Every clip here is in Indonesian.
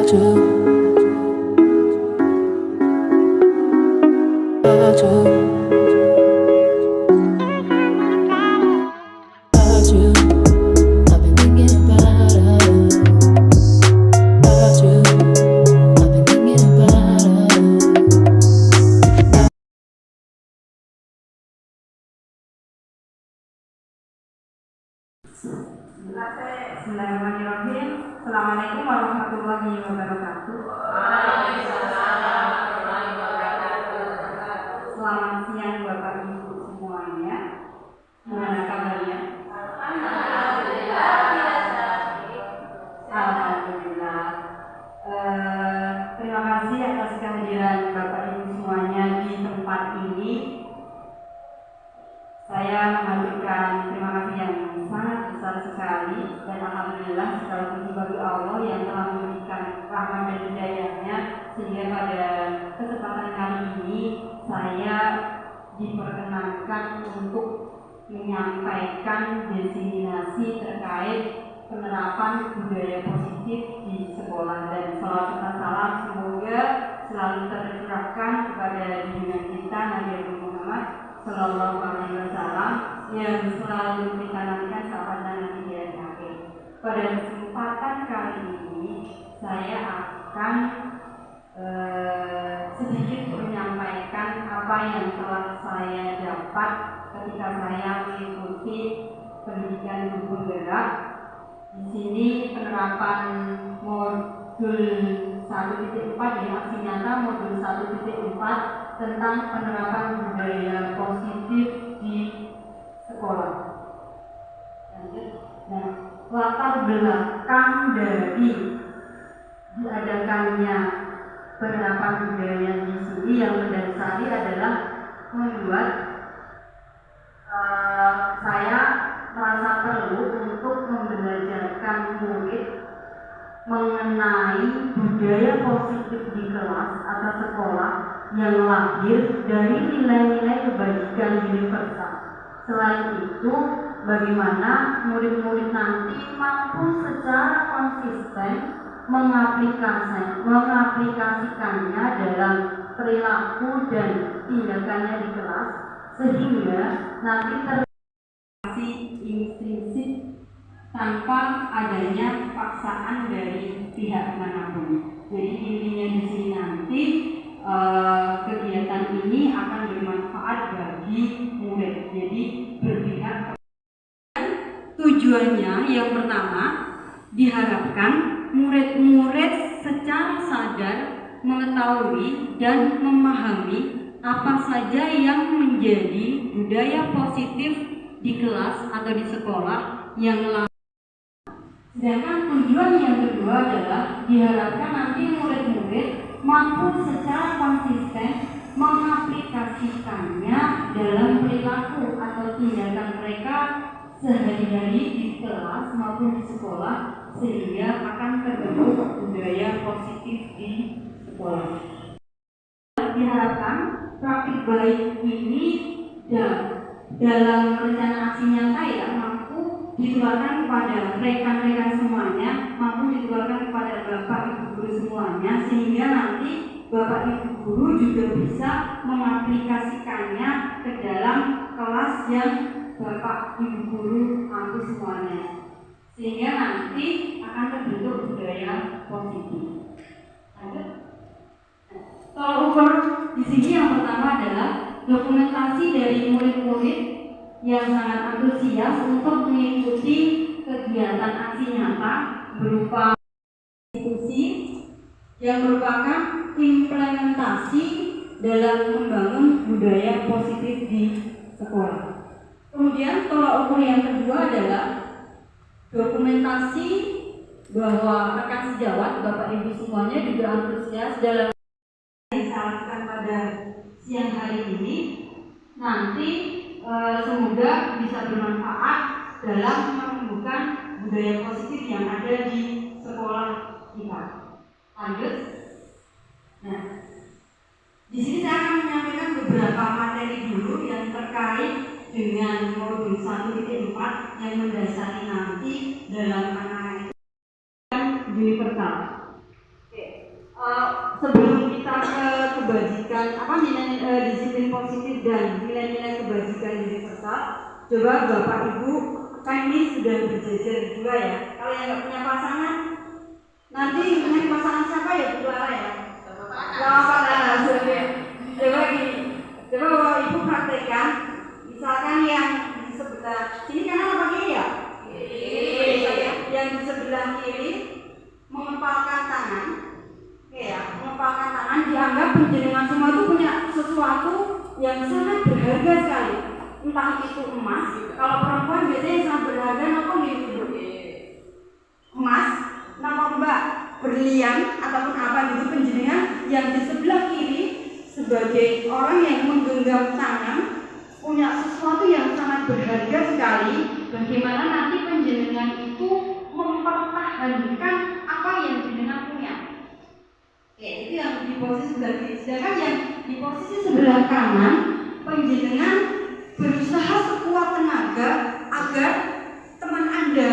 Bismillahirrahmanirrahim. Assalamualaikum warahmatullahi wabarakatuh. Selamat siang Bapak Ibu semuanya. Gimana kabarnya? Alhamdulillah. Terima kasih atas kehadiran Bapak Ibu semuanya di tempat ini. Saya mengaturkan terima kasih yang sangat besar sekali dan alhamdulillah segala puji bagi Allah yang telah memberikan rahmat dan hidayahnya sehingga pada kesempatan kali ini saya diperkenankan untuk menyampaikan diseminasi terkait penerapan budaya positif di sekolah, dan salawat serta salam semoga selalu tercurahkan kepada junjungan kita Nabi Muhammad Sallallahu Alaihi Wasallam yang selalu ditanamkan sahabat dan nanti di akhir. Pada kesempatan kali ini saya akan sedikit menyampaikan apa yang telah saya dapat ketika saya mengikuti pendidikan guru gerak. Di sini penerapan modul 1.4 ya, aksi nyata modul 1.4 tentang penerapan budaya positif di sekolah. Nah, latar belakang dari diadakannya penerapan budaya di sini yang mendasari adalah membuat saya merasa perlu untuk membelajarkan murid mengenai budaya positif di kelas atau sekolah yang lahir dari nilai-nilai kebajikan universal. Selain itu, bagaimana murid-murid nanti mampu secara konsisten mengaplikasikannya dalam perilaku dan tindakannya di kelas, sehingga nanti terrealisasi intrinsik tanpa adanya paksaan dari pihak manapun. Jadi intinya di sini nanti kegiatan ini akan bermanfaat bagi murid. Jadi berpihak. Tujuannya yang pertama, diharapkan murid-murid secara sadar mengetahui dan memahami apa saja yang menjadi budaya positif di kelas atau di sekolah yang lain. Sedangkan tujuan yang kedua adalah diharapkan nanti murid-murid mampu secara konsisten mengaplikasikannya dalam perilaku atau tindakan mereka sehari-hari di kelas maupun di sekolah, sehingga akan terbentuk budaya positif di sekolah. Diharapkan praktik baik ini dalam rencana aksi nyata ya mampu ditularkan kepada rekan-rekan semuanya, mampu ditularkan kepada Bapak Ibu guru semuanya, sehingga nanti Bapak Ibu guru juga bisa mengaplikasikannya ke dalam kelas yang Bapak Ibu guru mampu semuanya, sehingga nanti akan terbentuk budaya positif. Tolak ukur di sini yang pertama adalah dokumentasi dari murid-murid yang sangat antusias untuk mengikuti kegiatan aksi nyata berupa institusi yang merupakan implementasi dalam membangun budaya positif di sekolah. Kemudian tolak ukur yang kedua adalah dokumentasi bahwa rekan sejawat Bapak Ibu semuanya juga antusias dalam disarankan pada siang hari ini nanti semoga bisa bermanfaat dalam menumbuhkan budaya positif yang ada di sekolah kita. Lanjut. Nah, di sini saya akan menyampaikan beberapa materi dulu yang terkait dengan modul 1.4 yang mendasari nanti dalam anak-anak universal. Oke. sebelum kita ke kebajikan disiplin positif dan nilai-nilai kebajikan universal, coba Bapak Ibu kan ini sudah berjejer dua ya. Kalau yang nggak punya pasangan, nanti dengan pasangan siapa ya Bu Clara ya? Coba gini, coba Bapak Ibu praktekkan. Misalkan yang di sebelah sini kanan apa kiri ya? Kiri. Yang di sebelah kiri mengepalkan tangan. Ya, mengepalkan tangan dianggap penjenengan semua itu punya sesuatu yang sangat berharga sekali. Entah itu emas, kalau perempuan biasanya sangat berharga apa gitu? Emas, nama Mbak, berlian ataupun apa gitu penjenengan yang di sebelah kiri sebagai orang yang menggenggam tangan punya sesuatu yang sangat berharga sekali. Bagaimana nanti penjenengan itu mempertahankan apa yang penjenengan punya? Ya, itu yang di posisi sebelah kiri. Sedangkan yang di posisi sebelah kanan, penjenengan berusaha sekuat tenaga agar teman Anda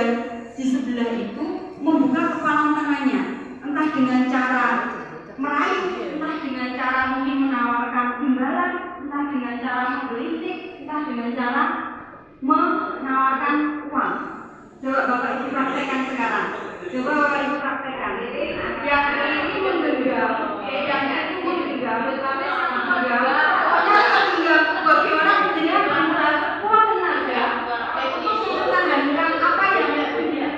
di sebelah itu membuka kepala tangannya, entah dengan cara meraih, entah dengan cara mungkin menawarkan imbalan, entah dengan cara menggelitik, entah dengan cara menawarkan uang. Coba Bapak Ibu praktekkan sekarang. Coba Bapak Ibu praktekkan. Yang ini menggenggam, yang itu menggenggam, pokoknya bagaimana dia berusaha sekuat tenaga untuk mempertahankan apa yang dia punya.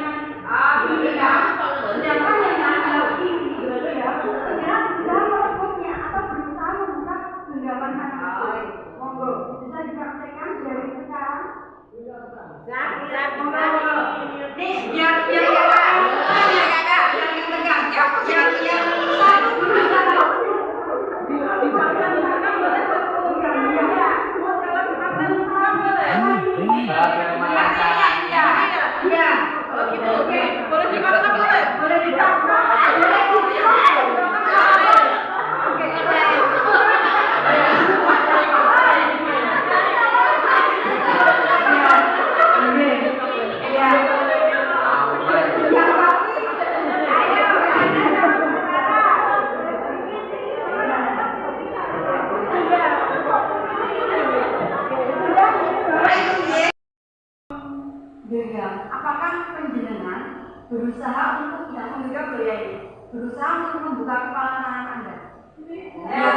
Sedangkan yang Anda ini dia merebutnya atau berusaha membuka genggaman tangan. Monggo bisa dipraktekkan dari sekarang. Nih, biar apakah penjenengan berusaha untuk berusaha untuk membuka kepala tangan Anda? Ya,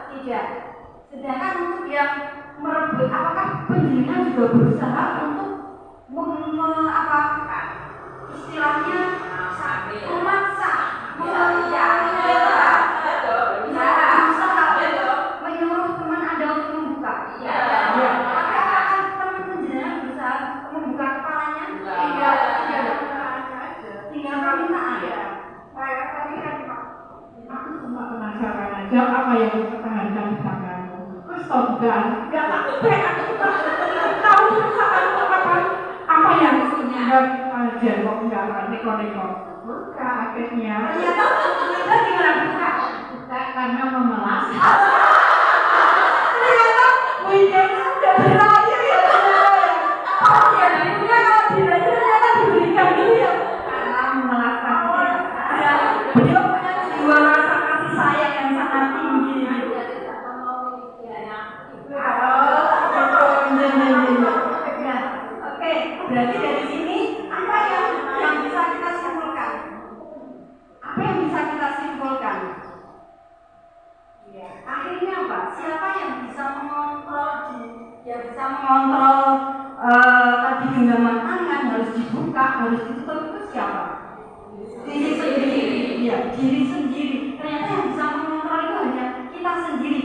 tidak. Sedangkan untuk yang merebut, apakah penjenengan juga berusaha untuk istilahnya memaksa, menyuruh teman Anda untuk membuka? Ya. Apakah teman penjenengan berusaha membuka kepalanya? Tidak. Tinggal permintaan. Tadi kan Pak, aku cuma penasaran aja apa yang dipertahankan di tanganmu. Terus togan, nggak aku tahu perusahaanmu apa yang punya aja kok nggak neko-neko. Buka akhirnya. Ternyata gimana buka? Buka karena memelas. Ternyata wujudnya udah berakhir ya. Oh ya, punya kalau berakhir ternyata diberikan dulu ya. Karena memelas tadi. Beliau punya jiwa rasa kasih sayang yang sangat tinggi. Oke, berarti dari sini apa yang bisa kita simpulkan? Apa yang bisa kita simpulkan? Ya, akhirnya apa? Siapa yang bisa mengontrol tadi genggaman tangan harus dibuka, harus ditutup itu siapa? Diri sendiri. Ya, diri sendiri. Ternyata yang bisa mengontrol itu hanya kita sendiri.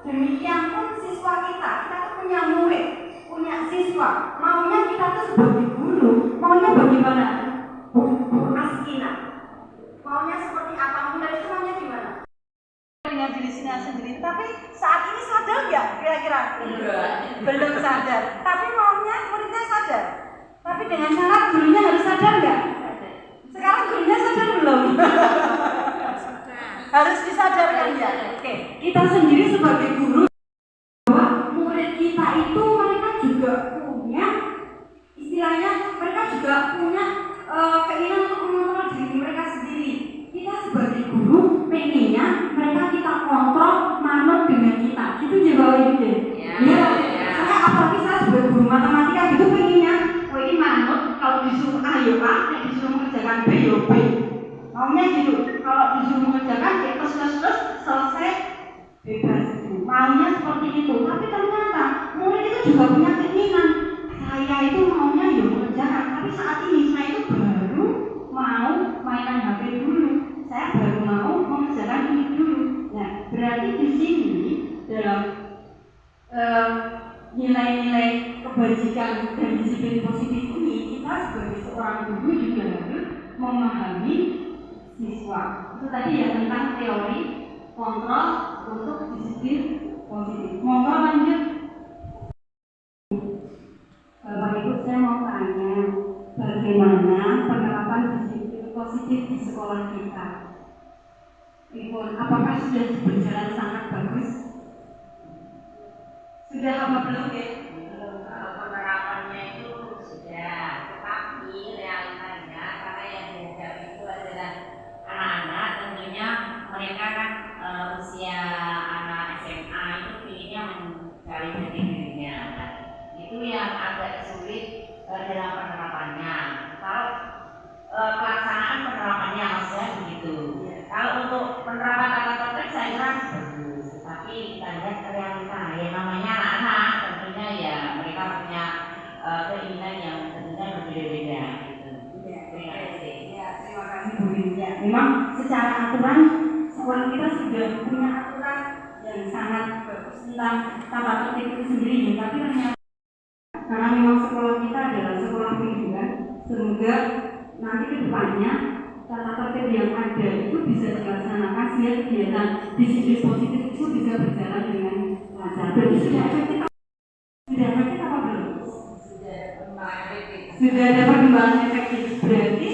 Demikian pun siswa kita tuh punya murid, punya siswa. Maunya kita tuh sebagai guru, maunya bagaimana? Bu Askina. Maunya seperti apa? Murid itu maunya gimana? Dengan diri sendiri. Tapi saat ini sadar nggak? Kira-kira? Belum sadar. Tapi maunya muridnya sadar. Tapi dengan syarat gurunya harus sadar nggak? Sekarang gurunya sadar belum? Harus disadarkan ya. Oke, kita sendiri sebagai guru bahwa murid kita itu mereka juga punya istilahnya mereka juga punya keinginan untuk mengontrol diri mereka sendiri. Kita sebagai mengerjakan B ya B, maunya gitu. Kalau disuruh mengerjakan ya terus selesai bebas, maunya seperti itu. Tapi ternyata murid itu juga punya keinginan, saya itu maunya ya mengerjakan, tapi saat ini saya itu baru mau mainan HP dulu, saya baru mau mengerjakan ini dulu. Nah, berarti di sini dalam nilai-nilai kebajikan dan disiplin positif ini, kita sebagai seorang guru juga harus memahami siswa. Itu tadi ya tentang teori kontrol untuk disiplin positif. Monggo lanjut. Bapak Ibu, saya mau tanya, bagaimana penerapan disiplin positif di sekolah kita? Ibu, apakah sudah berjalan sangat bagus? Sudah apa belum ya? Kalau penerapannya itu sudah, tetapi realitanya karena yang dihadapi itu adalah anak-anak, tentunya mereka kan usia anak SMA itu pilihnya mencari jati dirinya. Nah, itu yang agak sulit dalam penerapannya. Kalau pelaksanaan penerapannya maksudnya begitu. Kalau untuk penerapan tata tertib saya kira bagus, tapi kita lihat realita yang namanya anak-anak tentunya ya mereka punya keinginan yang tentunya berbeda-beda gitu. Terima kasih. Ya, terima kasih Bu Lydia. Memang secara aturan sekolah kita sudah punya aturan yang sangat bagus tentang tata tertib itu sendiri, tapi ternyata karena memang sekolah kita adalah sekolah pilihan, semoga nanti ke depannya tata tertib yang ada itu bisa dilaksanakan sehingga kegiatan disiplin positif itu bisa berjalan dengan lancar. Berarti sudah efektif apa belum? Sudah ada perkembangan efektif. Berarti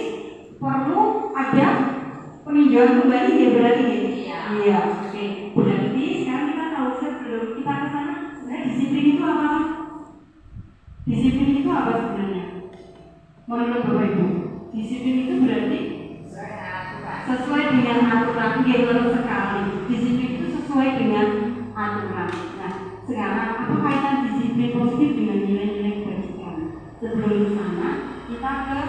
perlu ada peninjauan kembali ya berarti ya? Iya. Oke. Berarti sekarang kita tahu sebelum kita ke sana sebenarnya disiplin itu apa? Disiplin itu apa sebenarnya? Menurut Bapak Ibu, disiplin itu berarti sesuai dengan aturan. Ya, betul sekali. Disiplin itu sesuai dengan aturan. Nah, sekarang apa kaitan disiplin positif dengan nilai-nilai kebajikan? Sebelum ke sana, kita ke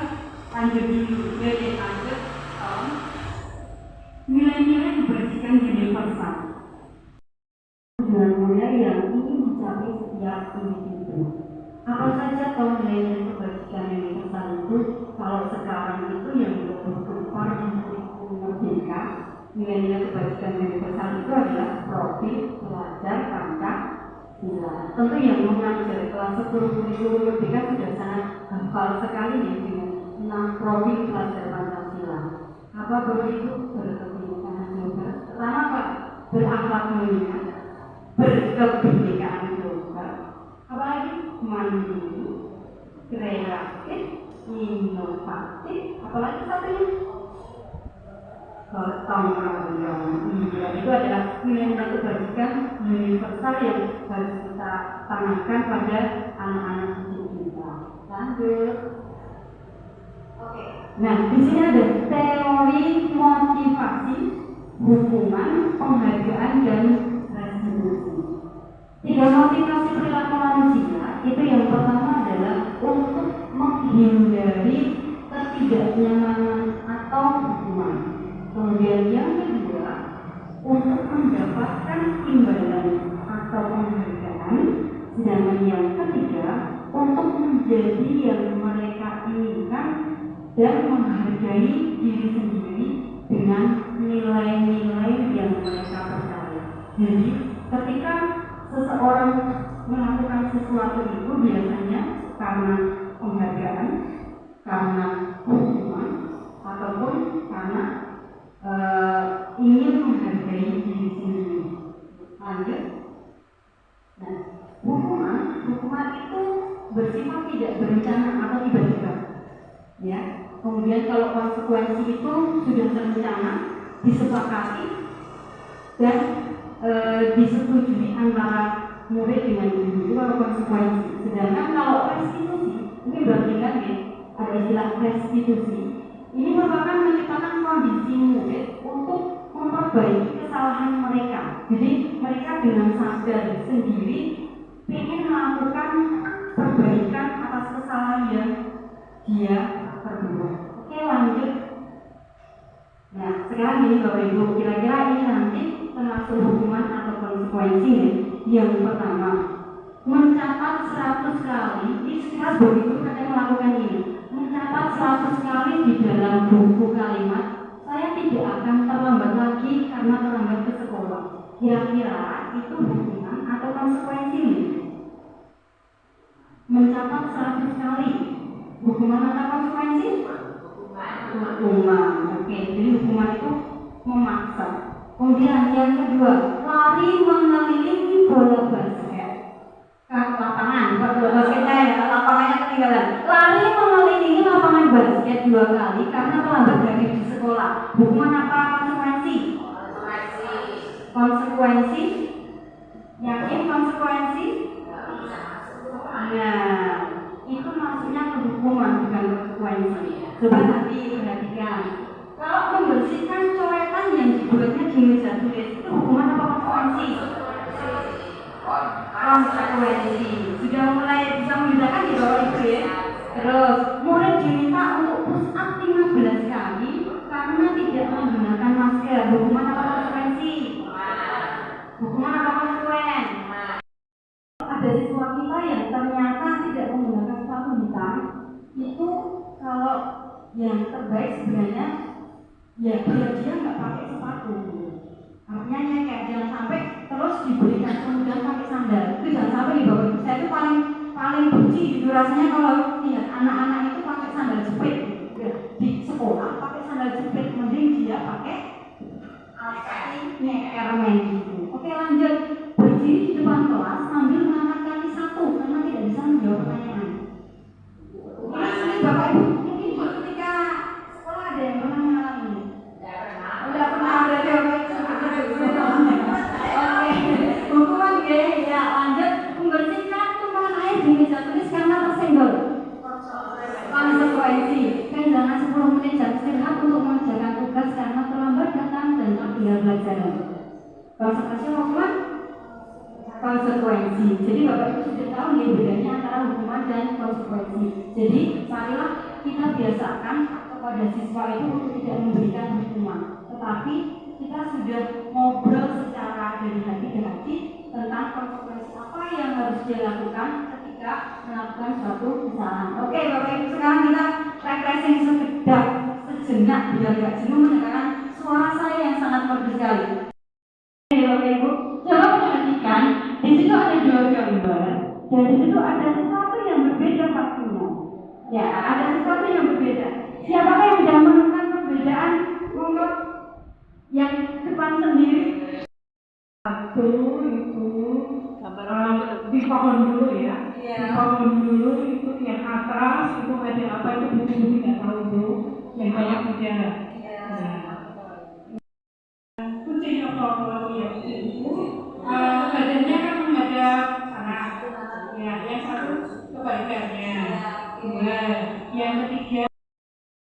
lanjut dulu. Lanjut nilai-nilai kebajikan universal. Tujuan mulia yang ingin dicapai setiap individu. Apa saja kalau nilai-nilai kebajikan universal itu? Kalau sekarang itu yang berkembang merdeka, nilai-nilai kebajikan universal itu adalah profil pelajar Pancasila. Tentu yang mengajar kelas 10 kurikulum merdeka sudah sangat hafal sekali ya dengan 6 profil pelajar Pancasila. Apa begitu? Berkebinekaan global. Pertama apa? Berakhlak mulia, berkebinekaan global. Apalagi mandiri, kreatif, inovatif. Apalagi satunya? Gotong royong. Iya, itu adalah nilai-nilai kebajikan universal yang harus kita tanamkan pada anak-anak didik kita. Lanjut. Oke. Nah, di sini ada teori motivasi, hukuman, penghargaan, dan restitusi. 3 motivasi perilaku manusia itu yang pertama adalah untuk menghindari ketidaknyamanan atau hukuman. Kemudian yang kedua, untuk mendapatkan imbalan atau penghargaan. Sedangkan yang ketiga, untuk menjadi yang mereka inginkan dan menghargai diri sendiri dengan nilai-nilai yang mereka percaya. Jadi, ketika seseorang melakukan sesuatu itu biasanya karena penghargaan, karena hukuman, ataupun karena ingin menghargai diri sendiri. Lanjut. Nah, hukuman itu bersifat tidak berencana atau tiba-tiba. Ya. Kemudian kalau konsekuensi itu sudah terencana, disepakati dan disetujui antara murid dengan guru, itu kalau konsekuensi. Sedangkan kalau restitusi, ini berarti ya, ada istilah restitusi. Ini merupakan menciptakan kondisi murid untuk memperbaiki kesalahan mereka. Jadi mereka dengan sadar sendiri ingin melakukan perbaikan atas kesalahan yang dia perbuat. Oke, lanjut. nih Bapak Ibu, kira-kira ini nanti termasuk hukuman atau konsekuensi. Yang pertama, mencatat 100 kali, istilah begitu ada melakukan ini, mencatat 100 kali di dalam buku kalimat, saya tidak akan terlambat lagi karena terlambat ke sekolah. Kira-kira itu hukuman atau konsekuensi? Mencatat 100 kali, hukuman atau konsekuensi? Hukuman. Oke, jadi hukuman itu memaksa. Kemudian yang kedua, lari mengelilingi bola basket. Lapangan, bukan bola basketnya ya, lapangannya ketinggalan. Lari mengelilingi lapangan basket 2 kali karena terlambat lagi di sekolah. Hukuman apa konsekuensi? Konsekuensi. Yakin konsekuensi? Nah, itu maksudnya ke hukuman bukan konsekuensi. Coba nanti perhatikan. Kalau membersihkan coretan yang dibuatnya di meja tulis itu hukuman apa konsekuensi? Konsekuensi. Sudah mulai bisa membedakan di bawah itu ya. Terus murid diminta untuk push up 15 kali karena tidak menggunakan masker. Hukuman apa konsekuensi? Hukuman apa konsekuen? Ada siswa kita yang ternyata tidak menggunakan sepatu hitam, itu kalau yang terbaik sebenarnya ya biar dia nggak pakai sepatu. Artinya kayak jangan sampai terus diberikan kemudian pakai sandal. Itu jangan sampai di bawah. Saya itu paling benci gitu rasanya kalau lihat anak-anak itu pakai sandal jepit di sekolah, pakai sandal jepit, mending dia pakai nyekermen gitu. Oke, lanjut. Berdiri di depan kelas sambil mengangkat kaki satu karena tidak bisa menjawab pertanyaan. Ini Bapak Ibu mungkin ketika sekolah ada yang pernah mengalami ini? Udah pernah berarti Bapak Ibu. Oke, hukuman ya lanjut, membersihkan tumpahan air di meja tulis karena tersenggol. Konsekuensi, kehilangan 10 menit jam istirahat untuk mengerjakan tugas karena terlambat datang dan tertinggal pelajaran. Konsekuensi hukuman? Konsekuensi. Jadi Bapak Ibu sudah tahu nih bedanya antara hukuman dan konsekuensi. Jadi marilah kita biasakan kepada siswa itu untuk tidak memberikan hukuman, tetapi kita sudah ngobrol secara dari hati ke hati tentang konsekuensi apa yang harus dia lakukan ketika melakukan suatu kesalahan. Oke Bapak Ibu, sekarang kita refreshing sejenak biar gak jenuh mendengarkan suara saya yang sangat merdu sekali. Bapak Ibu, coba perhatikan, di situ ada 2 gambar dan di situ ada sesuatu yang berbeda pastinya. Ya, ada sesuatu yang berbeda. Siapakah yang sudah menemukan perbedaan untuk yang depan sendiri? Satu itu di pohon dulu ya. Di pohon dulu itu yang atas itu ada apa itu bukti nggak tahu itu yang banyak saja. Kucing atau yang itu badannya kan menghadap sana. Ya, yang satu kebalikannya. Yang ketiga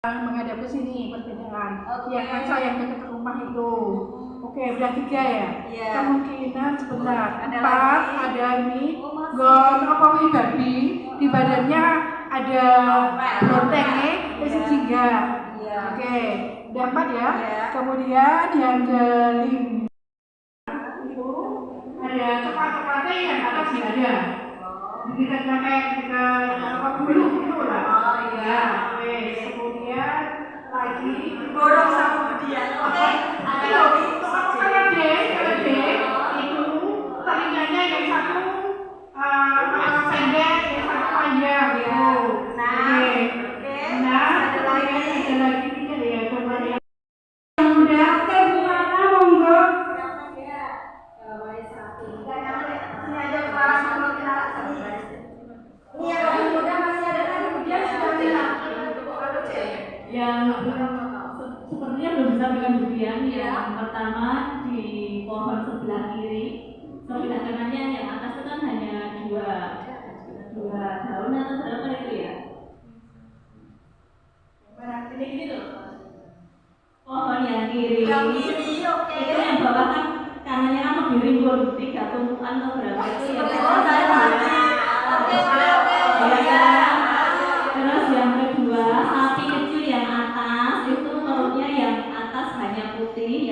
menghadap ke sini perbedaan. Yang kaca yang dekat rumah itu. Oke, udah 3 ya. Kemungkinan sebentar. 4 ada ini gon apa babi di badannya ada lontengnya itu jingga. Oke, udah 4 ya. Kemudian yang kelima itu ada coklat-coklatnya yang atas nggak ada. Kita kayak kita apa dulu itu lah. Ya, oke. Kemudian lagi borong sama kemudian. Oke, ada lagi. Kalau D itu telinganya yang satu pendek, yang satu panjang gitu. Oke. Nah, ada lagi 3 ya, coba ya. Yang udah oke gimana monggo? Ini aja kepala sama kita sini. Ini yang muda masih ada kan kemudian sudah bilang. Yang sepertinya belum bisa dengan buktian. Yang pertama di pohon sebelah kiri, sebelah kanannya yang atas itu kan hanya dua daun atau berapa itu ya? Ini tuh. Pohon yang kiri. Yang kiri, oke. Itu yang bawah kan kanannya kan lebih rimbun, 3 tumpukan atau berapa itu yang Saya mati. Oke. Terus yang kedua, sapi kecil yang atas itu perutnya yang atas hanya putih,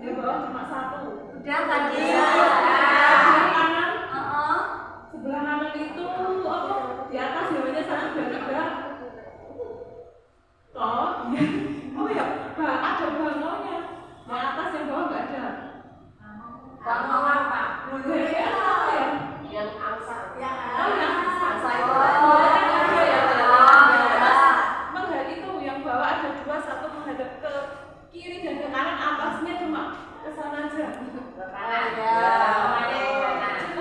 yang bawah cuma satu. Udah tadi. Sebelah kanan, sebelah kanan itu apa? Di atas hewanya 1, 2, 3. Toh, oh ya, ada bangonya. Yang atas yang bawah nggak ada. Bangun apa? Ya, apa ya? Yang angsa. Oh, yang angsa itu. Menghadap itu yang bawah ada 2, 1 menghadap ke kiri dan ke kanan, atasnya cuma ke sana aja.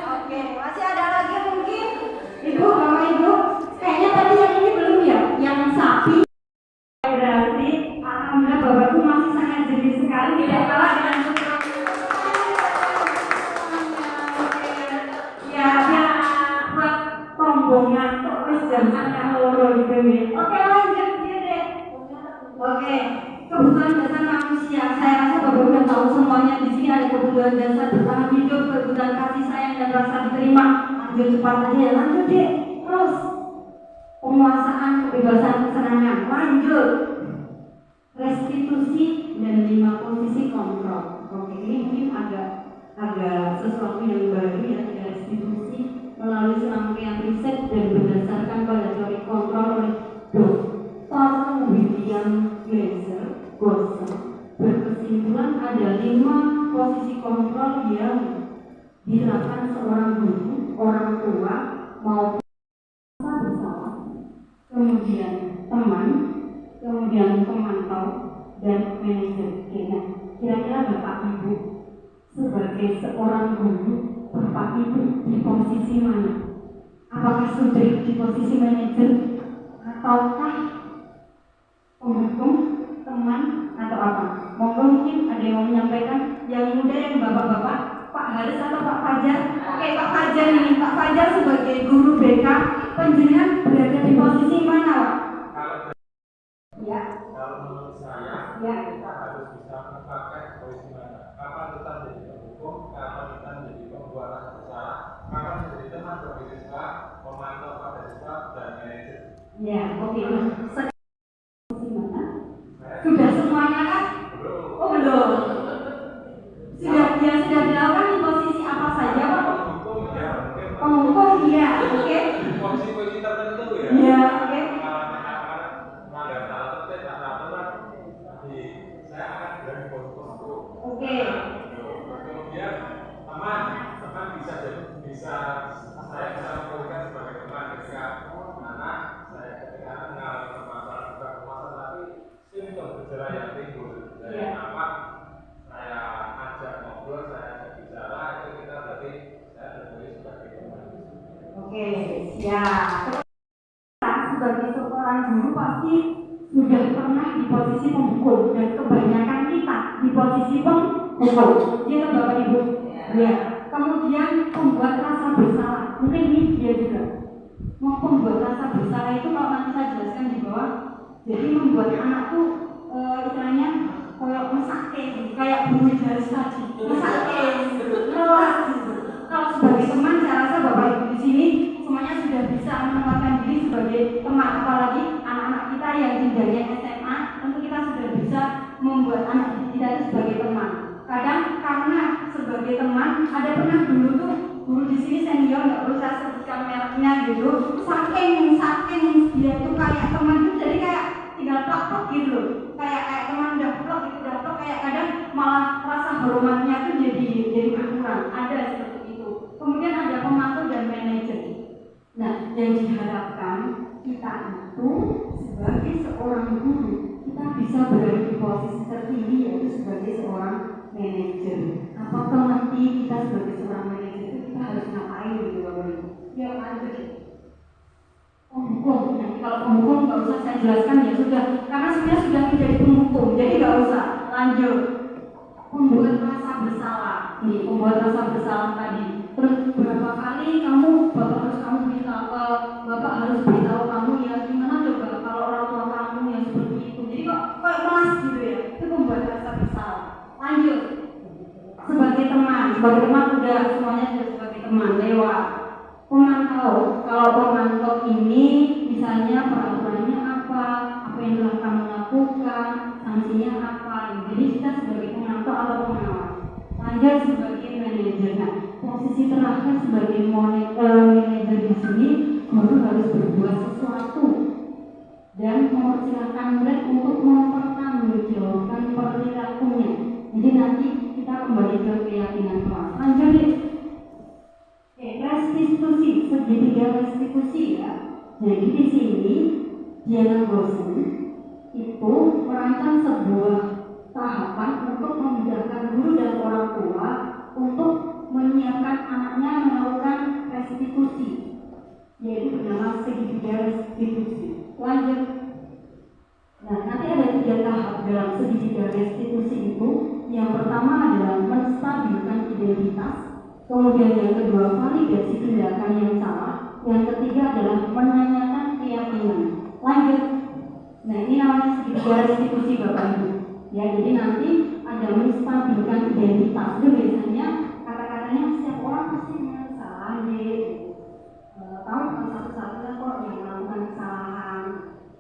Oke, masih ada lagi mungkin? Ibu, Bapak Ibu, kayaknya tadi yang ini belum ya? Yang sapi. Berarti alhamdulillah Bapakku masih sangat jeli sekali, tidak kalah dengan ya buat rombongan kok wis jam setengah loro gitu nih. Oke, lanjut ya deh. Oke, kebutuhan dasar manusia. Saya rasa Bapak udah tahu semuanya di sini ada kebutuhan dasar bertahan hidup, kebutuhan kasih sayang dan rasa diterima. Lanjut cepat aja ya, lanjut deh. Terus penguasaan kebebasan kesenangan. Lanjut. Restitusi dan 5 posisi kontrol. Oke, ini mungkin agak sesuatu yang baru ya, restitusi melalui serangkaian riset dan berdasarkan pada teori kontrol oleh Dr. William Glasser berkesimpulan ada 5 posisi kontrol yang diterapkan seorang guru, orang tua maupun bersama, kemudian teman, kemudian pemantau dan manajer. Oke, nah, kira-kira Bapak Ibu sebagai seorang guru, Bapak Ibu di posisi mana? Apakah sudah di posisi manajer ataukah penghukum, teman, atau apa? Monggo mungkin ada yang mau menyampaikan, yang muda, yang bapak-bapak, Pak Haris atau Pak Fajar? Oke, Pak Fajar ini, Pak Fajar sebagai guru BK, penjenengan berada di posisi mana, Pak? Ya. Kalau menurut saya, Ya. kita harus bisa memakai posisi mana. Kapan kita menjadi penghukum, kapan kita menjadi pembuat rasa bersalah, kapan menjadi teman bagi siswa, pemantau pada siswa, dan manajer. Ya, oke. Posisi mana? Sudah semuanya kan? Belum. Oh, belum. Sudah dilakukan di posisi apa saja, Pak? Penghukum ya, mungkin. Penghukum, iya, oke. Di posisi-posisi tertentu ya. Iya, oke. Melanggar tata tertib, tata aturan. Saya akan berani penghukum itu. Oke. Kemudian teman bisa saya bisa memberikan sebagai teman ketika anak saya ketika mengalami permasalahan bukan permasalahan tapi simptom gejala yang timbul dari apa saya ajak ngobrol, saya ajak bicara, itu kita berarti saya berfungsi sebagai teman. Oke, siap. Sebagai seorang guru pasti sudah pernah di posisi penghukum dan kebanyakan kita di posisi penghukum. Iya, Bapak Ibu. Ya. Kemudian membuat rasa bersalah. Mungkin ini dia juga. Mau membuat rasa bersalah itu kalau nanti saya jelaskan di bawah. Jadi membuat anak tuh istilahnya kayak mesake, kayak bunyi dari saji. Mesake, lelah. Kalau sebagai teman, saya rasa Bapak Ibu di sini semuanya sudah bisa menempatkan diri sebagai teman, apalagi anak-anak kita yang jenjangnya SMA, tentu kita sudah bisa membuat anak kita itu sebagai teman. Kadang karena sebagai teman, ada pernah dulu tuh guru di sini senior, nggak perlu saya sebutkan mereknya gitu, saking dia tuh kayak teman itu jadi kayak tinggal plak gitu loh, kayak teman udah plak kayak kadang malah rasa hormatnya tuh jadi berkurang. Ada seperti itu. Kemudian ada pemantau dan manajer. Nah, yang diharapkan kita itu sebagai seorang guru, kita bisa berada di posisi tertinggi yaitu sebagai seorang manajer. Apakah nanti kita sebagai seorang manajer itu kita harus ngapain gitu Bapak Ibu? Ya, lanjut deh. Penghukum. Nanti kalau penghukum nggak usah saya jelaskan ya sudah, karena sebenarnya sudah menjadi penghukum, jadi nggak usah. Lanjut. Membuat rasa bersalah. Nih, membuat rasa bersalah tadi. Terus berapa kali Bapak harus beritahu kamu ya gimana coba kalau orang tua kamu yang seperti itu. Jadi kok kelas gitu ya. Itu membuat rasa bersalah. Lanjut. Sebagai teman udah semuanya sudah sebagai teman lewat. Pemantau. Kalau pemantau ini misalnya peraturannya apa yang telah kamu lakukan, sanksinya apa. Jadi kita sebagai pemantau apa dia sebagai manajer. Nah, posisi terakhir sebagai manajer di sini, guru harus berbuat sesuatu dan mempersilahkan murid untuk mempertanggungjawabkan perilakunya. Jadi nanti kita kembali ke keyakinan kelas. Lanjut deh. Restitusi, segitiga restitusi ya. Jadi di sini Diana Gosen itu merancang sebuah tahapan untuk memudahkan guru dan orang tua untuk menyiapkan anaknya melakukan restitusi, yaitu bernama segitiga restitusi. Lanjut. Nah, nanti ada 3 tahap dalam segitiga restitusi itu. Yang pertama adalah menstabilkan identitas, kemudian yang kedua validasi tindakan yang salah, yang ketiga adalah menanyakan keyakinan. Lanjut. Nah, ini namanya segitiga restitusi Bapak Ibu. Ya, jadi nanti ada menstabilkan identitas. Itu biasanya kata-katanya setiap orang pasti punya kesalahan deh. Tahu bukan satu-satunya kok yang melakukan kesalahan.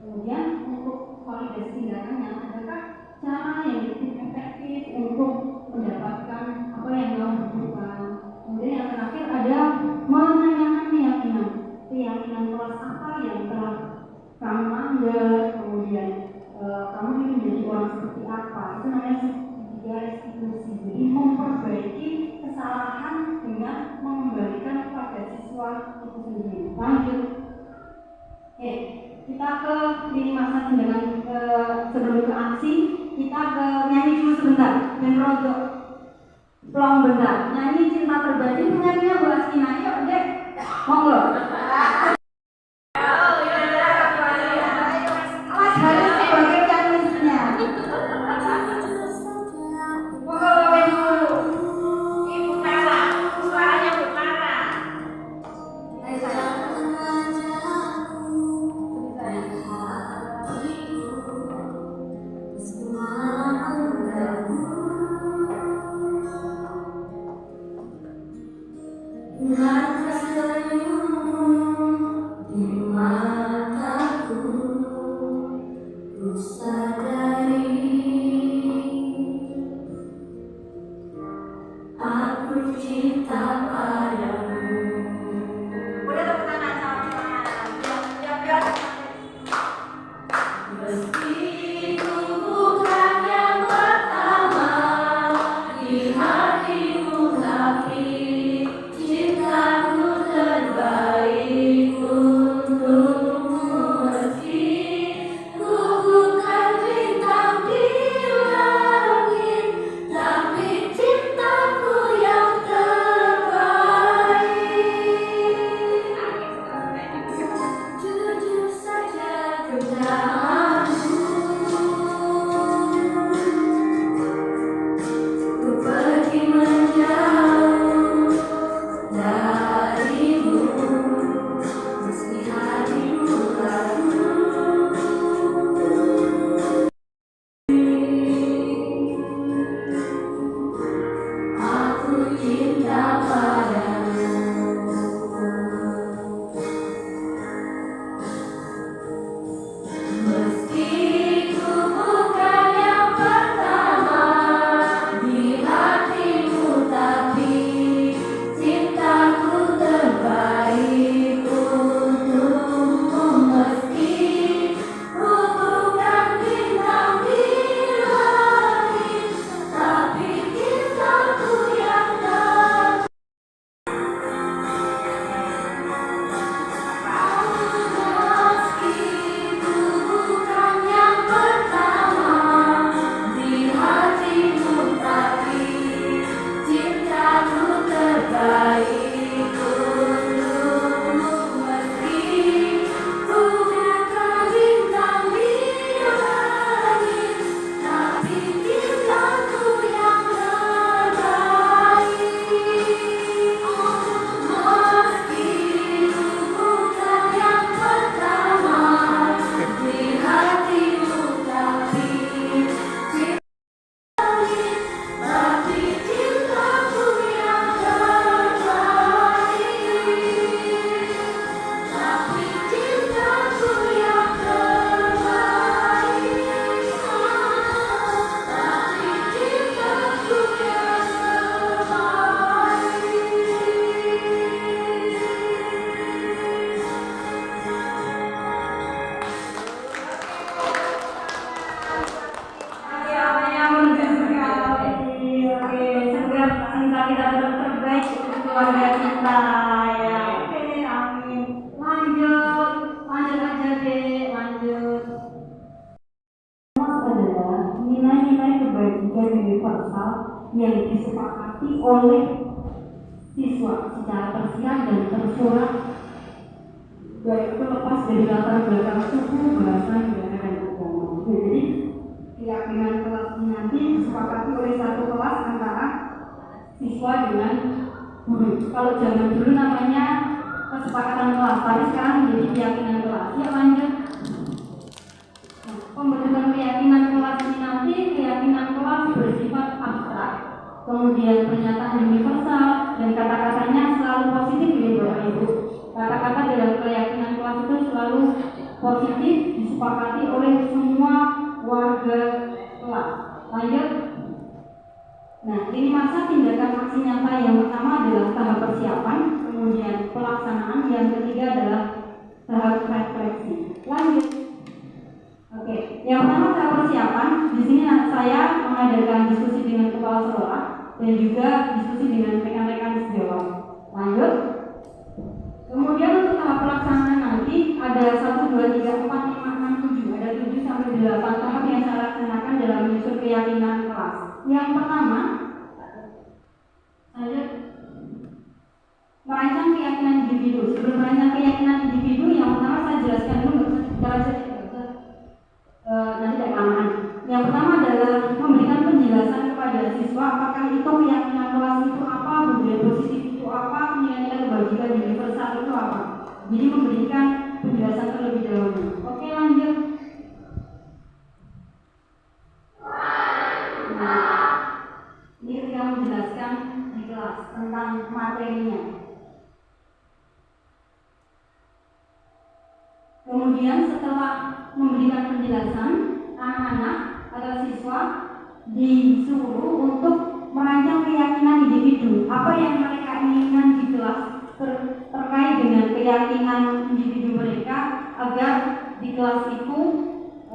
Kemudian untuk validasi tindakannya, adakah cara yang efektif untuk mendapatkan apa yang kamu butuhkan. Kemudian yang terakhir ada menanyakan keyakinan. Keyakinan kelas apa yang telah kamu langgar, kemudian kamu ingin menjadi orang seperti apa. Itu namanya segitiga restitusi. Jadi memperbaiki kesalahan dengan mengembalikan kepada siswa itu sendiri. Lanjut. Oke, kita ke lini masa dengan sebelum ke aksi, kita ke nyanyi dulu sebentar. Dan rojo plong bentar. Nyanyi cinta terbadi itu nyanyinya Bu Askina. Yuk dek, monggo. Awas harus sebagai pianisnya. Monggo bawain dulu. Ibu Tara, suaranya Bu Tara. Ayo saya. Rasa yang universal yang disepakati oleh siswa secara tersiar dan tersurat, baik itu lepas dari latar belakang suku, bahasa, negara, dan agama. Jadi keyakinan kelas ini nanti disepakati oleh satu kelas antara siswa dengan guru. Kalau zaman dulu namanya kesepakatan kelas, tapi sekarang menjadi keyakinan kelas. Ya lanjut. Nah, pembentukan keyakinan kelas ini nanti keyakinan kelas bersifat abstrak, kemudian pernyataan universal dan kata-katanya selalu positif ya Bapak Ibu. Kata-kata dalam keyakinan kelas itu selalu positif, disepakati oleh semua warga kelas. Lanjut. Nah, ini masa tindakan aksi nyata yang pertama adalah tahap persiapan, kemudian pelaksanaan, yang ketiga adalah tahap refleksi. Lanjut. Oke, yang pertama tahap persiapan. Di sini saya mengadakan diskusi dengan kepala sekolah dan juga diskusi dengan rekan-rekan sejawat. Lanjut. Kemudian untuk tahap pelaksanaan nanti ada 1, 2, 3, 4, 5, 6, 7. Ada 7 sampai 8 tahap yang saya laksanakan dalam menyusun keyakinan kelas. Yang pertama, merancang keyakinan individu. Sebelum merancang keyakinan individu, yang pertama saya jelaskan dulu secara nanti ada kelamaan. Yang pertama adalah memberikan penjelasan kepada siswa apakah itu keyakinan kelas itu apa, budaya positif itu apa, nilai-nilai kebajikan universal itu apa. Jadi memberikan penjelasan terlebih dahulu. Oke, lanjut. Nah, ini ketika menjelaskan di kelas tentang materinya. Kemudian setelah memberikan penjelasan, anak-anak atau siswa disuruh untuk merancang keyakinan individu. Apa yang mereka inginkan di kelas terkait dengan keyakinan individu mereka, agar di kelas itu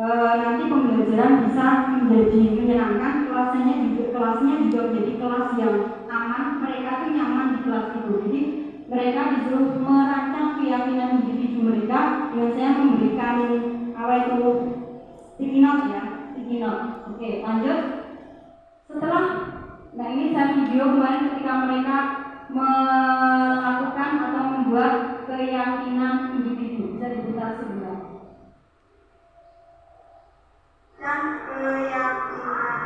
nanti pembelajaran bisa menjadi menyenangkan, kelasnya juga menjadi kelas yang aman, mereka tuh nyaman di kelas itu. Jadi mereka disuruh merancang keyakinan individu mereka dengan saya memberikan apa itu sticky note ya, sticky note. Oke, lanjut. Setelah, nah ini saya video kemarin ketika mereka melakukan atau membuat keyakinan individu. Bisa diputar sebentar. Dan keyakinan.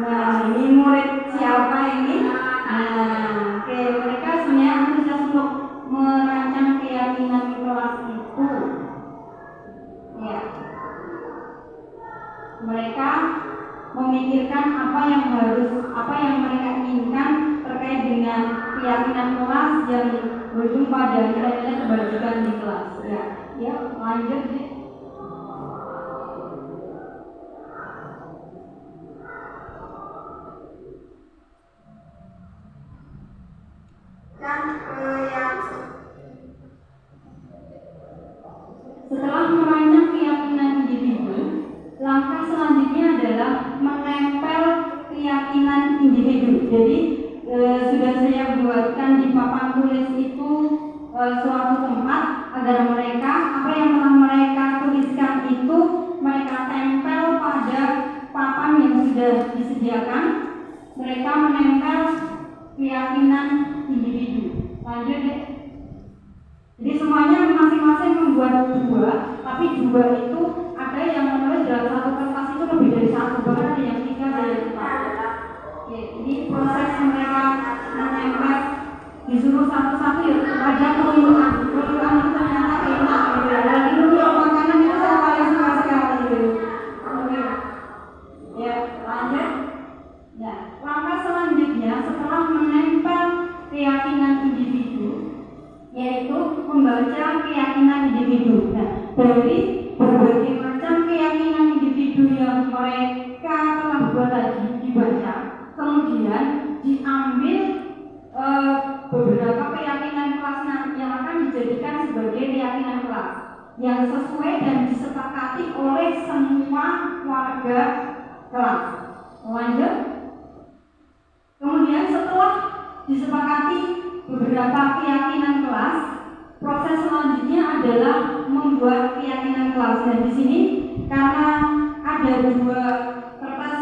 Nah, ini murid siapa ini? Nah, oke, mereka sebenarnya antusias untuk merancang keyakinan kelas itu. Ya. Mereka memikirkan apa yang mereka inginkan terkait dengan keyakinan kelas yang berujung pada nilai-nilai kebajikan di kelas. Ya, lanjut deh. Setelah merancang keyakinan individu, langkah selanjutnya adalah menempel keyakinan individu. Jadi sudah saya buatkan di papan tulis itu suatu tempat agar mereka apa yang telah mereka tuliskan itu mereka tempel pada papan yang sudah disediakan. Mereka menempel keyakinan individu. Lanjut deh. Jadi semuanya masing-masing membuat 2, tapi 2 itu ada yang menulis dalam satu kertas itu lebih dari 1, bahkan ada yang 3, ada yang 4. Oke, ini proses mereka menempel, disuruh satu-satu ya, ada keluyuran itu ternyata enak gitu ya. Dan itu makanan itu saya paling suka sekali gitu. Oke, ya lanjut. Nah, langkah selanjutnya setelah menempel keyakinan individu, yaitu membaca keyakinan individu. Nah, dari berbagai macam keyakinan individu yang mereka telah buat tadi dibaca, kemudian diambil beberapa keyakinan kelas yang akan dijadikan sebagai keyakinan kelas yang sesuai dan disepakati oleh semua warga kelas. Lanjut. Kemudian setelah disepakati beberapa keyakinan kelas, proses selanjutnya adalah membuat keyakinan kelas. Dan di sini karena ada 2 kertas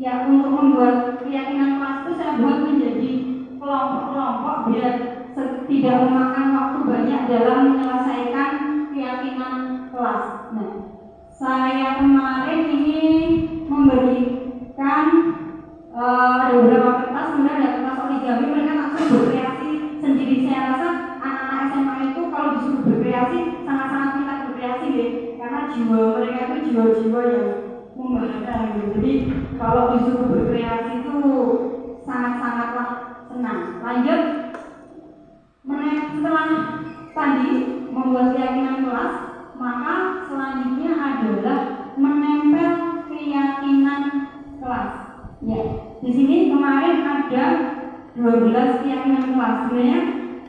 ya untuk membuat keyakinan kelas itu saya buat menjadi kelompok-kelompok biar tidak memakan waktu banyak dalam menyelesaikan keyakinan kelas. Nah, saya kemarin ini memberikan ada beberapa kertas, kemudian ada kertas origami, mereka langsung berkreasi sendiri. Saya rasa anak-anak SMA itu kalau disuruh berkreasi sangat-sangat minat berkreasi deh, karena jiwa mereka itu jiwa-jiwa yang membanggakan gitu. Jadi kalau disuruh berkreasi itu sangat-sangatlah senang. Lanjut, setelah tadi membuat keyakinan kelas, maka selanjutnya adalah menempel keyakinan kelas. Ya, di sini kemarin ada 12 keyakinan kelas. Sebenarnya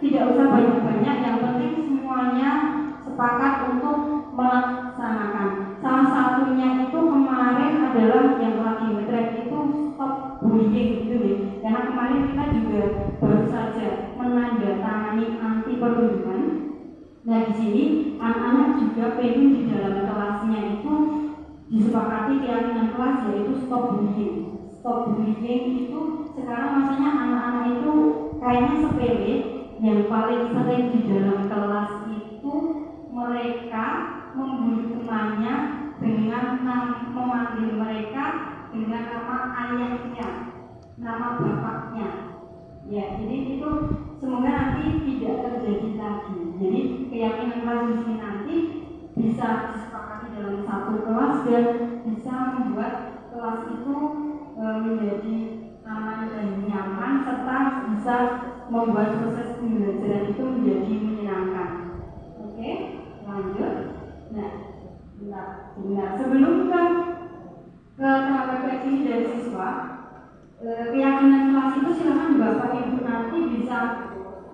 tidak usah banyak-banyak, yang penting semuanya sepakat untuk melaksanakan. Salah satunya itu kemarin adalah yang lagi ngetrend itu stop bullying gitu nih. Karena kemarin kita juga baru saja menandatangani anti perundungan. Nah, di sini anak-anak juga pengen di dalam kelasnya itu disepakati keyakinan kelas, yaitu stop bullying. Stop bullying itu sekarang maksudnya anak-anak itu kayaknya sepele. Yang paling sering di dalam kelas itu mereka membuli temannya dengan memanggil mereka dengan nama ayahnya, nama bapaknya. Ya, jadi itu semoga nanti tidak terjadi lagi. Jadi keyakinan kelas di sini nanti bisa disepakati dalam satu kelas dan bisa membuat kelas itu menjadi aman dan nyaman, serta bisa membuat proses pembelajaran itu menjadi menyenangkan. Oke, lanjut. Nah, benar. Sebelum ke tahap refleksi dari siswa, keyakinan kelas itu silakan Bapak Ibu nanti bisa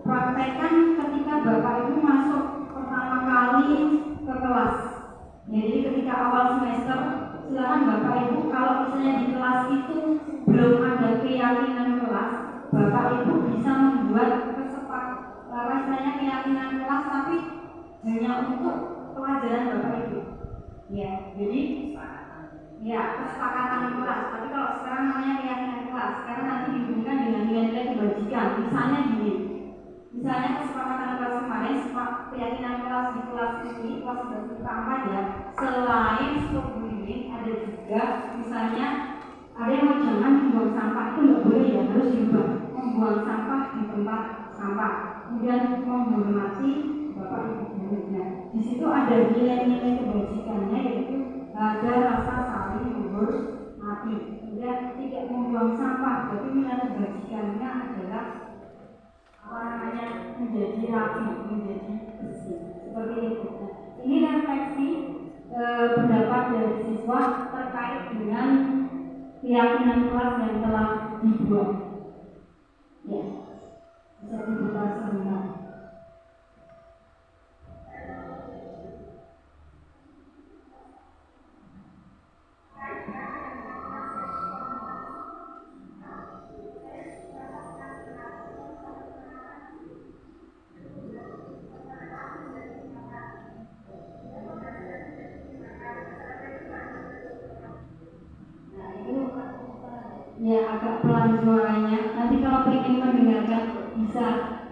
praktekkan ketika Bapak Ibu masuk pertama kali ke kelas. Jadi ketika awal semester, silakan Bapak Ibu kalau misalnya di kelas itu belum ada keyakinan kelas, Bapak Ibu bisa membuat istilahnya keyakinan kelas tapi hanya untuk pelajaran Bapak Ibu. Ya, jadi ya kesepakatan kelas. Tapi kalau sekarang namanya keyakinan kelas, karena nanti dihubungkan dengan nilai-nilai kebajikan. Misalnya gini, misalnya kesepakatan kelas kemarin, keyakinan kelas di kelas ini, kelas 4 ya, selain stop bullying ada juga misalnya ada yang mau jangan membuang sampah itu nggak boleh ya, harus diubah membuang sampah di tempat sampah, kemudian menghormati Bapak Ibu gurunya. Di situ ada nilai-nilai kebajikannya, yaitu ada rasa saling menghormati, kemudian tidak membuang sampah. Berarti nilai kebajikannya adalah menjadi rapi, menjadi bersih, seperti itu. Ini refleksi pendapat dari siswa terkait dengan keyakinan kelas yang telah dibuat. Ya, bisa dibuka sebentar. Ya, agak pelan suaranya. Nanti kalau ingin mendengarkan bisa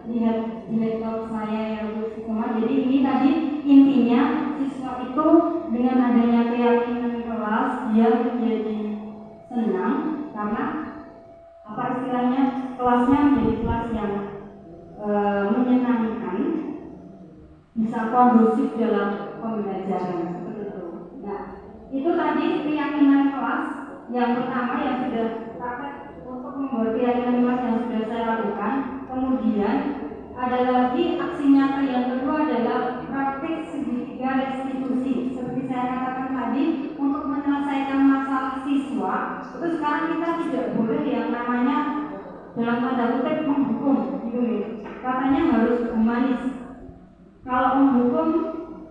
lihat di laptop saya yang bersama. Jadi ini tadi intinya siswa itu dengan adanya keyakinan kelas dia menjadi senang karena apa istilahnya kelasnya menjadi kelas yang menyenangkan, bisa kondusif dalam pembelajaran seperti itu. Nah, itu tadi keyakinan kelas yang pertama yang sudah untuk membuat keyakinan kelas yang sudah saya lakukan. Kemudian ada lagi aksi nyata yang kedua adalah praktik segitiga restitusi. Seperti saya katakan tadi, untuk menyelesaikan masalah siswa itu sekarang kita tidak boleh yang namanya dalam tanda kutip menghukum gitu nih. Katanya harus humanis. Kalau menghukum,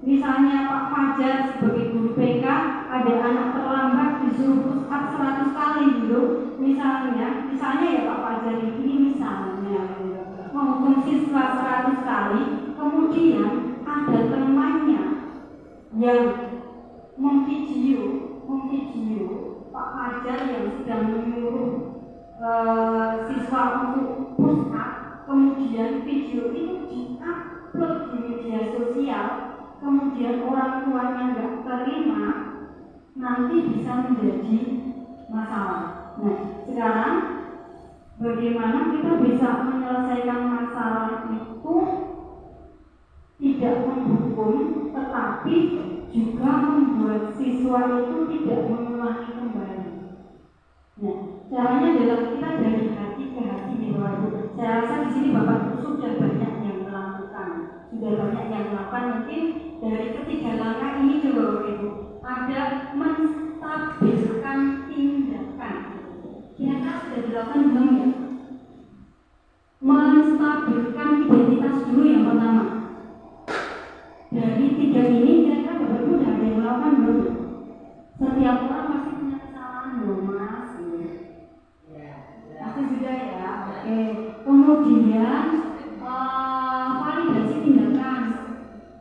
misalnya Pak Fajar sebagai guru PK ada anak terlambat disuruh push up 100 kali gitu. Misalnya ya Pak Fajar ini misalnya menghukum siswa 100 kali, kemudian ada temannya yang memvideo Pak Fajar yang sedang menyuruh siswa untuk push up, kemudian video itu di-upload di media sosial, kemudian orang tuanya nggak terima, nanti bisa menjadi masalah. Nah, sekarang bagaimana kita bisa menyelesaikan masalah itu tidak menghukum, tetapi juga membuat siswa itu tidak mengulangi kembali. Nah, caranya adalah kita dari hati ke hati di bawah itu. Saya rasa di sini Bapak Ibu sudah banyak yang melakukan, mungkin dari ketiga langkah ini coba Bapak Ibu ada menstabilkan tindakan. Kira-kira sudah dilakukan belum ya? Menstabilkan identitas dulu yang pertama. Dari tiga ini kira-kira Bapak Ibu sudah ada yang melakukan belum? Setiap orang pasti punya kesalahan loh Mas. Pasti sudah ya. Oke. Kemudian validasi tindakan.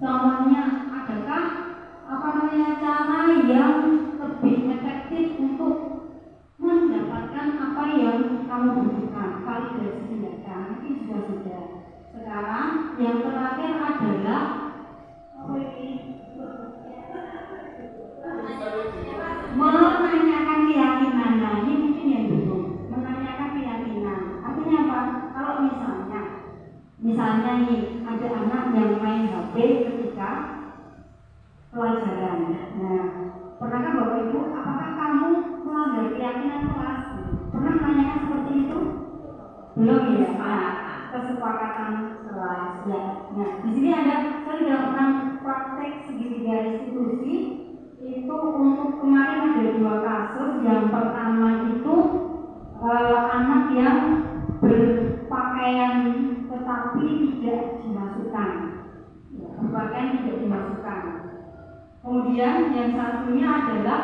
Contohnya adakah cara yang lebih efektif untuk mendapatkan apa yang kamu butuhkan? Validasi tindakan ini juga sudah. Sekarang yang terakhir adalah menanyakan keyakinan. Nah, ini mungkin yang belum menanyakan keyakinan. Artinya apa? Kalau misalnya nih ada anak yang main HP ketika pelajaran. Nah, pernahkah Bapak Ibu, apakah kamu melanggar keyakinan kelas? Pernah menanyakan seperti itu? Belum ya? Nah, kesepakatan kelas ya. Nah, di sini ada saya dalam praktek segitiga restitusi itu untuk kemarin ada 2 kasus. Yang pertama itu anak yang berpakaian tetapi tidak dimasukkan. Ya, berpakaian tidak dimasukkan. Kemudian yang satunya adalah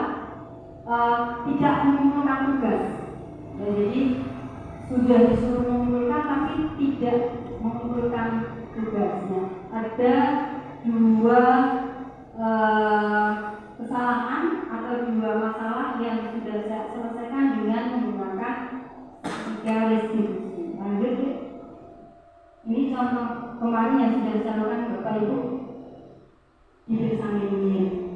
tidak mengumpulkan tugas. Ya, jadi sudah disuruh mengumpulkan tapi tidak mengumpulkan tugasnya. Ada 2 kesalahan atau 2 masalah yang sudah saya selesaikan dengan menggunakan 3 restitusi. Lanjut ya. Ini contoh kemarin yang sudah saya lakukan Bapak Ibu di bersama ini.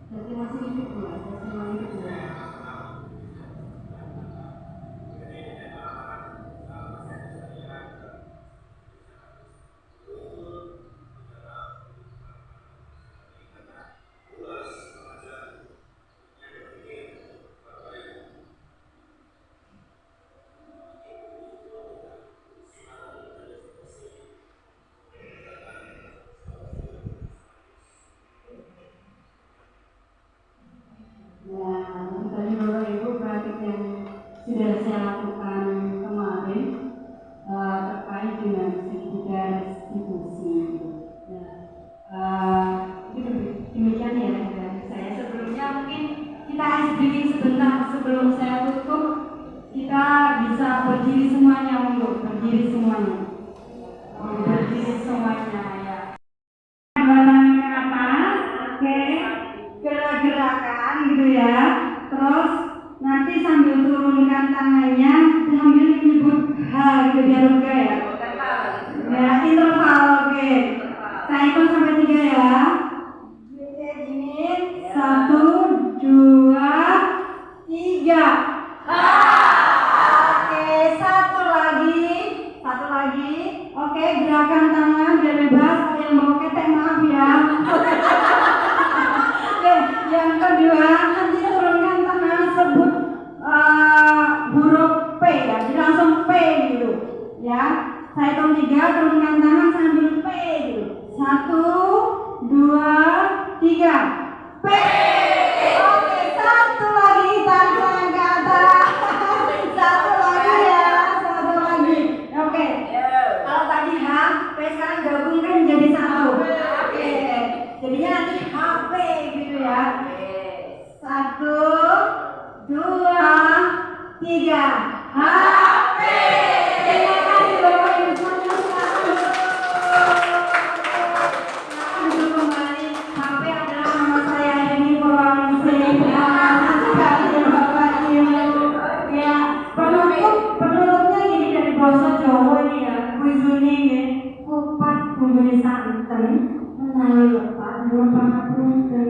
Jadi masih hidup ya, masih hidup ya. Nah, tadi Bapak Ibu praktik yang sudah saya lakukan kemarin terkait dengan segitiga restitusi. Nah, itu demikian ya dari saya. Sebelumnya mungkin kita sedikit sebentar sebelum saya tutup, kita bisa berdiri semuanya, monggo berdiri semuanya, berdiri semuanya ya. Dua tangan ke atas, oke. Gerak-gerakan gitu ya. Terus nanti sambil turunkan tangannya sambil menyebut hal gitu biar lega ya. Ya, interval oke. Saya hitung sampai 3 ya. Oke, gini. 1, 2, 3. Oke, satu lagi. Oke, gerakan tangan biar bebas. Yang mau ketek maaf ya. Yang kedua, nanti turunkan tangan sebut huruf P ya, jadi langsung P gitu ya. Saya hitung 3, turunkan tangan sambil P gitu. 1, 2, 3, P. Oke, satu lagi, tangan ke atas. Satu lagi ya, satu lagi. Oke, kalau tadi H, P sekarang gabungkan jadi satu. Oke, jadinya nanti HP gitu ya. 1, 2, 3, HP. Terima kasih Bapak Ibu semuanya. Untuk kembali, HP adalah nama saya ini Purwamisi. Terima kasih Bapak Ibu. Ya, penutupnya gini dari bahasa Jawa ini ya. Kuisuni ini kupat bumbu santen menawi lepat dua pangapunten.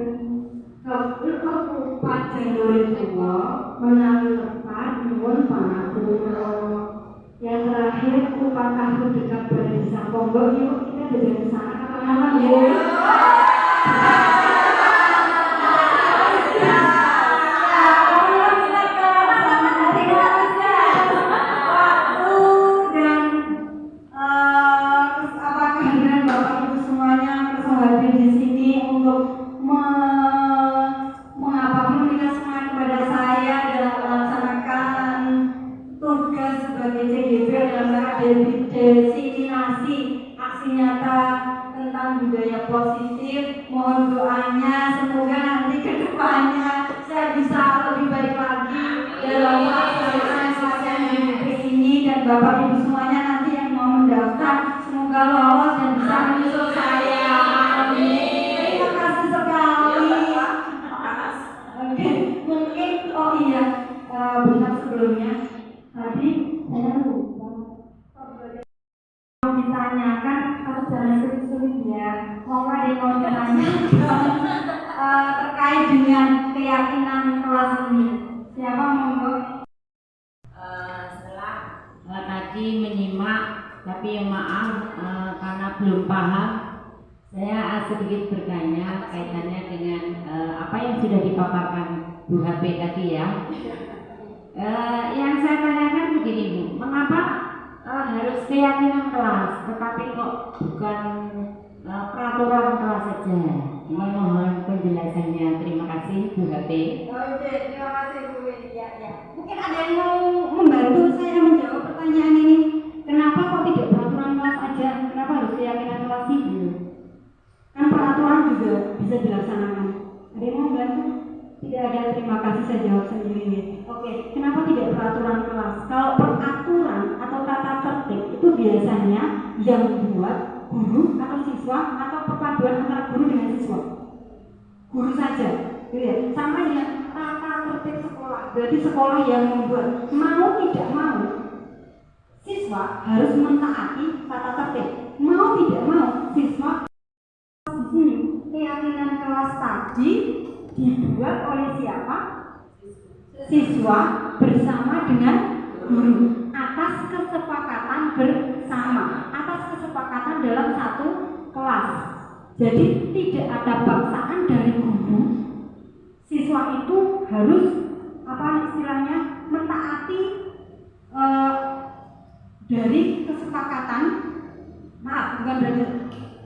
Kupat jalur tua menawi lepat dua pangapunten. Yang terakhir kupat tahu dekat berdesa Ponggok. Yuk kita dari sana kapan-kapan ya. Aksi nyata tentang budaya positif. Mohon doanya semoga nanti ke depannya saya bisa lebih baik lagi dalam pelaksanaan pelatihan MPP ini, dan Bapak Ibu semuanya nanti yang mau mendaftar semoga lolos dan bisa menyusul saya. Amin. Terima kasih sekali. Oke, mungkin bentar sebelumnya tadi saya lupa ditanyakan, harus jangan sulit-sulit ya. Mau ada yang mau ditanyakan terkait dengan keyakinan kelas ini. Siapa monggo? Setelah tadi menyimak, tapi yang maaf karena belum paham, saya sedikit bertanya kaitannya dengan apa yang sudah dipaparkan Bu HP tadi ya. Yang saya tanyakan begini Bu, mengapa harus keyakinan kelas, tetapi kok bukan peraturan kelas saja? Ini mohon penjelasannya. Terima kasih Bu HP. Oke, terima kasih Bu Widya. Ya. Mungkin ada yang mau membantu saya menjawab pertanyaan ini. Kenapa kok tidak peraturan kelas aja? Kenapa harus keyakinan kelas sih? Kan peraturan juga bisa dilaksanakan. Ada yang mau membantu? Tidak ada, terima kasih, saya jawab sendiri. Oke, kenapa tidak peraturan kelas? Kalau peraturan atau tata tertib itu biasanya yang buat guru atau siswa atau perpaduan antara guru dengan siswa. Guru saja, gitu ya. Sama dengan tata tertib sekolah. Berarti sekolah yang membuat, mau tidak mau, siswa harus mentaati tata tertib. Mau tidak mau, siswa di sini keyakinan kelas tadi dibuat oleh siapa? Siswa bersama dengan guru atas kesepakatan bersama, atas kesepakatan dalam satu kelas. Jadi tidak ada paksaan dari guru. Siswa itu harus istilahnya mentaati dari kesepakatan.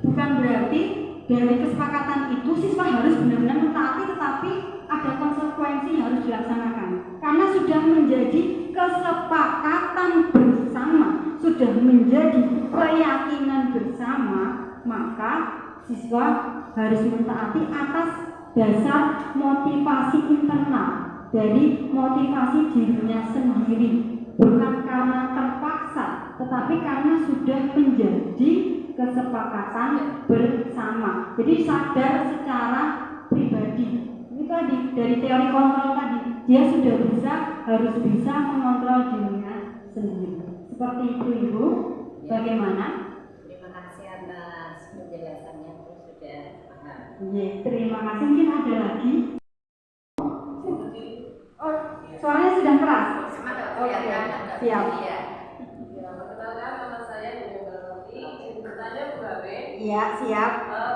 Bukan berarti dari kesepakatan itu siswa harus benar-benar mentaati, tetapi ada konsekuensi yang harus dilaksanakan. Karena sudah menjadi kesepakatan bersama, sudah menjadi keyakinan bersama, maka siswa harus mentaati atas dasar motivasi internal, dari motivasi dirinya sendiri, bukan karena terpaksa, tetapi karena sudah menjadi kesepakatan bersama. Jadi sadar secara pribadi. Ini tadi dari teori kontrol tadi, dia sudah harus bisa mengontrol dirinya sendiri. Seperti itu Ibu. Bagaimana? Terima kasih atas penjelasannya, Bu, sudah paham. Terima kasih. Mungkin ada lagi. Oh, suaranya sudah keras. Oke, siap. Perkenalkan, nama saya Nyonya Baloti. Izin bertanya Bu Habe. Iya, siap.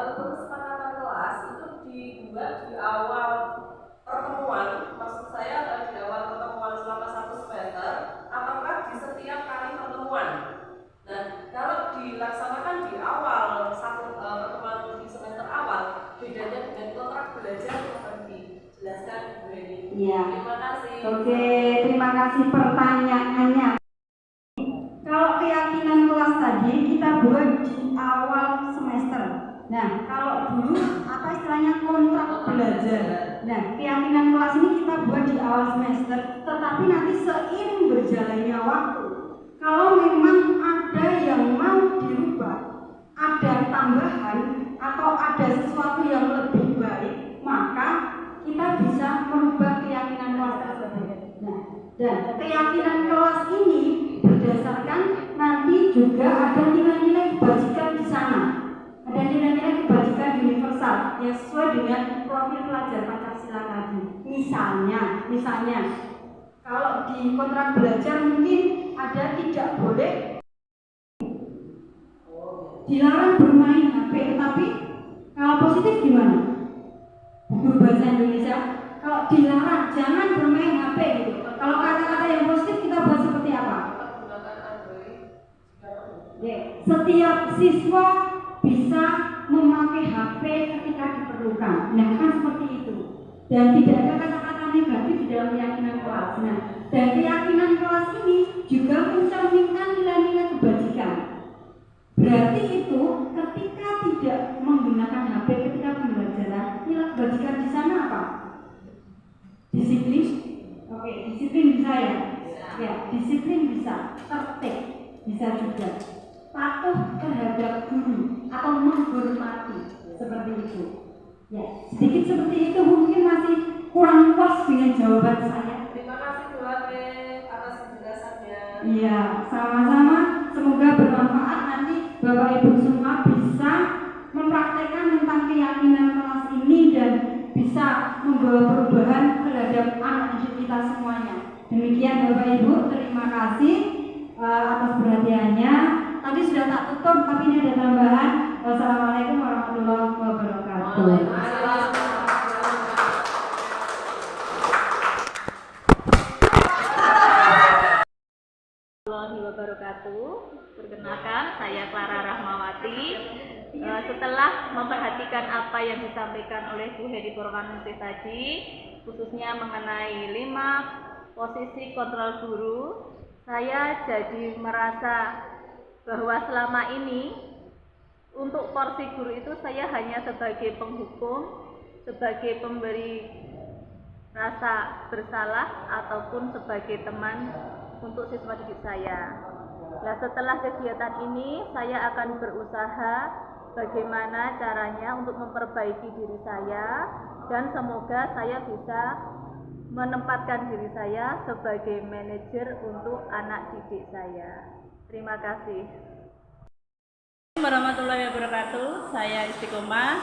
Untuk kesepakatan kelas itu dibuat di awal pertemuan, maksud saya di awal pertemuan selama 1 semester, ataukah di setiap kali pertemuan? Nah, kalau dilaksanakan di awal pertemuan di semester awal, bedanya dengan kontrak belajar yang tadi dijelaskan Bu Heni. Iya. Terima kasih. Oke, terima kasih pertanyaannya. Kalau keyakinan kelas tadi kita buat di awal semester. Nah, kalau dulu apa istilahnya kontrak belajar. Nah, keyakinan kelas ini kita buat di awal semester, tetapi nanti seiring berjalannya waktu, kalau memang ada yang mau dirubah, ada tambahan atau ada sesuatu yang lebih baik, maka kita bisa merubah keyakinan kelas tersebut. Nah, dan keyakinan kelas ini berdasarkan nanti juga ada nilai-nilai kebajikan di sana. Ada nilai-nilai kebajikan universal yang sesuai dengan profil pelajar Pancasila tadi. Misalnya, kalau di kontrak belajar mungkin ada tidak boleh dilarang bermain HP, tapi kalau positif gimana? Guru bahasa Indonesia, kalau dilarang jangan bermain HP gitu. Kalau kata-kata yang positif kita bahas seperti apa? Setiap siswa bisa memakai HP ketika diperlukan. Nah, kan seperti itu. Dan tidak ada kata-kata negatif di dalam keyakinan kelas. Nah, dan keyakinan kelas ini juga mencerminkan nilai-nilai kebajikan. Berarti itu ketika tidak menggunakan HP ketika pembelajaran, nilai kebajikan di sana apa? Disiplin. Oke, disiplin bisa ya? Ya, disiplin bisa. Tertib bisa juga. Patuh terhadap guru atau menghormati, seperti itu. Ya, sedikit seperti itu, mungkin masih kurang puas dengan jawaban saya. Terima kasih Bu Habe atas penjelasannya. Iya, sama-sama. Semoga bermanfaat. Nanti Bapak Ibu semua bisa mempraktekkan tentang keyakinan kelas ini dan bisa membawa perubahan terhadap anak didik kita semuanya. Demikian Bapak Ibu, terima kasih atas perhatiannya. Tadi sudah tak tutup, tapi ini ada tambahan. Wassalamualaikum warahmatullahi wabarakatuh. Warahmatullahi wabarakatuh. Perkenalkan, saya Clara Rahmawati. Setelah memperhatikan apa yang disampaikan oleh Bu Heni Purwaningsih tadi, khususnya mengenai 5 posisi kontrol guru, saya jadi merasa bahwa selama ini untuk porsi guru itu saya hanya sebagai penghukum, sebagai pemberi rasa bersalah ataupun sebagai teman untuk siswa didik saya. Nah, setelah kegiatan ini saya akan berusaha bagaimana caranya untuk memperbaiki diri saya dan semoga saya bisa menempatkan diri saya sebagai manajer untuk anak didik saya. Terima kasih. Warahmatullahi wabarakatuh. Saya Istiqomah.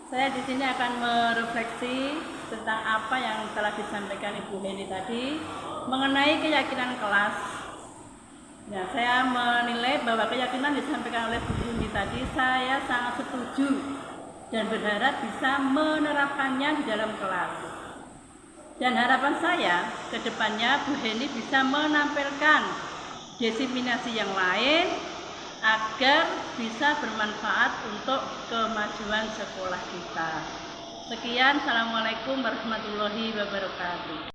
Saya di sini akan merefleksi tentang apa yang telah disampaikan Ibu Heni tadi mengenai keyakinan kelas. Ya, saya menilai bahwa keyakinan disampaikan oleh Bu Heni tadi saya sangat setuju dan berharap bisa menerapkannya di dalam kelas. Dan harapan saya ke depannya Bu Heni bisa menampilkan diseminasi yang lain agar bisa bermanfaat untuk kemajuan sekolah kita. Sekian, Assalamualaikum warahmatullahi wabarakatuh.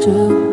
True.